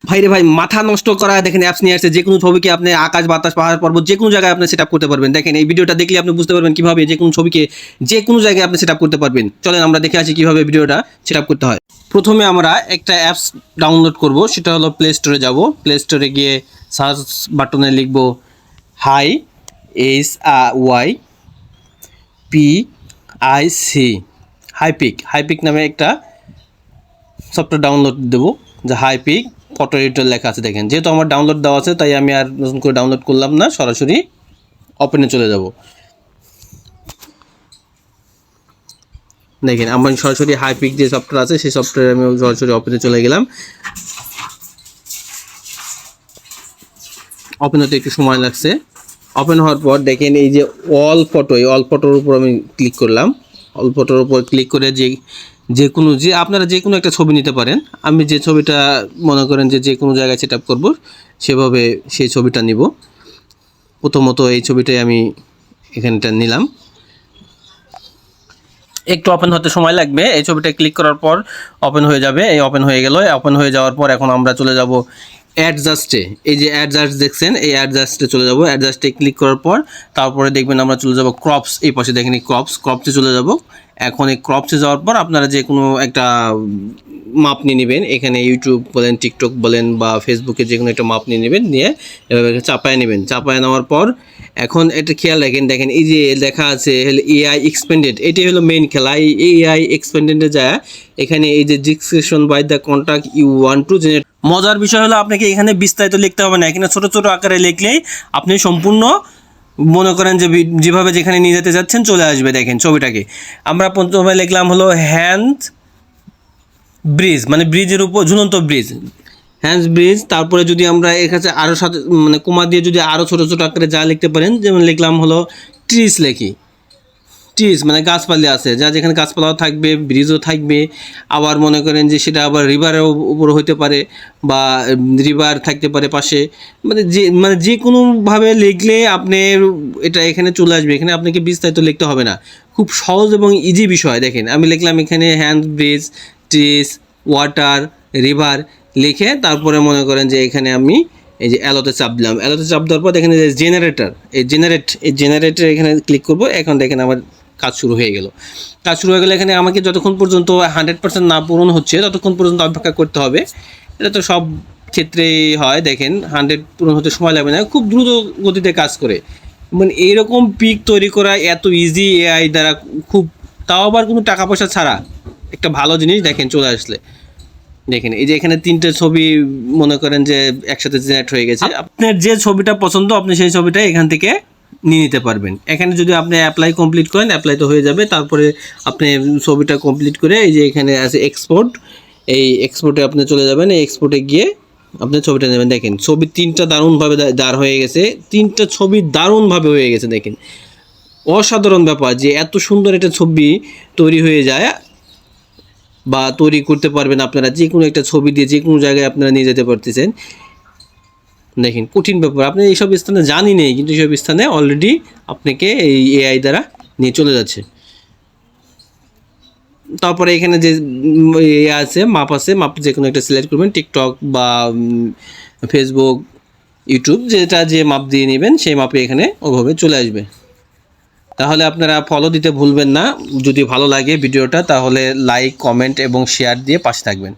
ভাইরে ভাই মাথা নষ্ট করা দেখেন অ্যাপস নিয়ে আসছে যে কোনো ছবিকে আপনি আকাশ বাতাস পাহাড় পর্বত যে কোনো জায়গায় আপনি সেট আপ করতে পারবেন। দেখেন এই ভিডিওটা দেখলে আপনি বুঝতে পারবেন কিভাবে যে কোনো ছবিকে যে কোনো জায়গায় আপনি সেট আপ করতে পারবেন। চলেন আমরা দেখে আসি কিভাবে ভিডিওটা সেট আপ করতে হয়। প্রথমে আমরা একটা অ্যাপস ডাউনলোড করব, সেটা হলো প্লে স্টোরে যাব। প্লে স্টোরে গিয়ে সার্চ বাটনে লিখব হাই HYPIC হাইপিক নামে একটা সফটওয়্যার ডাউনলোড দেবো, যে হাইপিক ফটো এডিটর লেখা আছে। দেখেন যেহেতু আমার ডাউনলোড দেওয়া আছে তাই আমি আর নতুন করে ডাউনলোড করলাম না, সরাসরি ওপেনে চলে যাব। দেখেন আমার সরাসরি হাইপিক যে সফটওয়্যার আছে সেই সফটওয়্যারে আমি সরাসরি ওপেনে চলে গেলাম। ওপেন হতে একটু সময় লাগছে। ওপেন হওয়ার পর দেখেন এই যে অল ফটোর উপর আমি ক্লিক করলাম। অল ফটোর উপর ক্লিক করে যে আপনারা যে কোনো একটা ছবি নিতে পারেন। আমি যে ছবিটা মনে করেন যে কোনো জায়গায় সেট আপ করবো সেভাবে সেই ছবিটা নিব। প্রথমত এই ছবিটাই আমি এখানটা নিলাম। একটু ওপেন হতে সময় লাগবে। এই ছবিটা ক্লিক করার পর ওপেন হয়ে যাবে। এই ওপেন হয়ে গেল। ওপেন হয়ে যাওয়ার পর এখন আমরা চলে যাব অ্যাডজাস্টে। এই যে অ্যাডজাস্ট দেখছেন, এই অ্যাডজাস্টে চলে যাব। অ্যাডজাস্টে ক্লিক করার পর তারপরে দেখবেন আমরা চলে যাব ক্রপস। এই পাশে দেখেন এই ক্রপসে চলে যাব। এখন এই ক্রপসে যাওয়ার পর আপনারা যে কোনো একটা মাপ নিয়ে নেবেন। এখানে ইউটিউব বলেন, টিকটক বলেন বা ফেসবুকে যে কোনো একটা মাপ নিয়ে নেবেন, নিয়ে এভাবে চাপায় নেবেন। চাপায় নেওয়ার পর এখন এটা খেয়াল রাখেন, দেখেন এই যে লেখা আছে AI এক্সপেন্ডেড, এটাই হলো মেইন খেলা। এই AI এক্সপেন্ডেডে যায় এখানে এই যে description by the contact you want to generate. মজার বিষয় হলো আপনাকে এখানে বিস্তারিত লিখতে হবে না, এখানে ছোট ছোট আকারে লিখলেই আপনি সম্পূর্ণ মনে করেন যে যেভাবে যেখানে নিয়ে যেতে যাচ্ছেন চলে আসবে। দেখেন ছবিটাকে আমরা প্রথমে লিখলাম হলো হ্যান্ড ব্রিজ, মানে ব্রিজের উপর ঝুলন্ত ব্রিজ, হ্যান্ডস ব্রিজ। তারপরে যদি আমরা এর কাছে আরও সাথে মানে কোমা দিয়ে যদি আরও ছোটো ছোটো আকারে যা লিখতে পারেন, যেমন লিখলাম হলো ট্রিজ লিখি। ট্রিজ মানে গাছপালা আছে, যা যেখানে গাছপালাও থাকবে, ব্রিজও থাকবে। আবার মনে করেন যে সেটা আবার রিভারের উপর হতে পারে বা রিভার থাকতে পারে পাশে। মানে যে কোনোভাবে লিখলে আপনি এটা এখানে চলে আসবে। এখানে আপনাকে বিস্তারিত লিখতে হবে না, খুব সহজ এবং ইজি বিষয়। দেখেন আমি লিখলাম এখানে hand bridge, trees, water, river লিখে তারপরে মনে করেন যে এখানে আমি এই যে অ্যালোতে চাপ দিলাম। অ্যালোতে চাপ দেওয়ার পর দেখেন যে জেনারেটর, এই জেনারেটর এখানে ক্লিক করব। এখন দেখেন আমার কাজ শুরু হয়ে গেল। কাজ শুরু হয়ে গেলে এখানে আমাকে যতক্ষণ পর্যন্ত 100% না পূরণ হচ্ছে ততক্ষণ পর্যন্ত অপেক্ষা করতে হবে। এটা তো সব ক্ষেত্রেই হয়। দেখেন 100 পূরণ হতে সময় লাগবে না, খুব দ্রুত গতিতে কাজ করে। মানে এইরকম পিক তৈরি করা এত ইজি AI দ্বারা, খুব, তাও আবার কোনো টাকা পয়সা ছাড়া। একটা ভালো জিনিস দেখেন চলে আসলে। দেখেন এই যে এখানে 3টে ছবি মনে করেন যে একসাথে জেনারেট হয়ে গেছে। আপনার যে ছবিটা পছন্দ আপনি সেই ছবিটা এখান থেকে নিয়ে নিতে পারবেন। এখানে যদি আপনি অ্যাপ্লাই কমপ্লিট করেন, অ্যাপ্লাই তো হয়ে যাবে। তারপরে আপনি ছবিটা কমপ্লিট করে এই যে এখানে আছে এক্সপোর্ট, এই এক্সপোর্টে আপনি চলে যাবেন। এই এক্সপোর্টে গিয়ে আপনি ছবিটা নেবেন। দেখেন ছবি 3টা দারুণভাবে দাঁড় হয়ে গেছে। 3টা ছবি দারুণভাবে হয়ে গেছে। দেখেন অসাধারণ ব্যাপার যে এত সুন্দর একটা ছবি তৈরি হয়ে যায় বা তৈরি করতে পারবেন আপনারা। যে কোনো একটা ছবি দিয়ে যে কোনো জায়গায় আপনারা নিয়ে যেতে পারতেছেন। দেখেন কঠিন ব্যাপার, আপনি এইসব স্থানে জানি নেই, কিন্তু এইসব স্থানে অলরেডি আপনাকে এই AI দ্বারা নিয়ে চলে যাচ্ছে। তারপরে এখানে যে আছে মাপ আছে, মাপ যে কোনো একটা সিলেক্ট করবেন, টিকটক বা ফেসবুক, ইউটিউব, যেটা যে মাপ দিয়ে নেবেন সেই মাপে এখানে ওভাবে চলে আসবে। তাহলে আপনারা ফলো দিতে ভুলবেন না। যদি ভালো লাগে ভিডিওটা তাহলে লাইক, কমেন্ট এবং শেয়ার দিয়ে পাশে থাকবেন।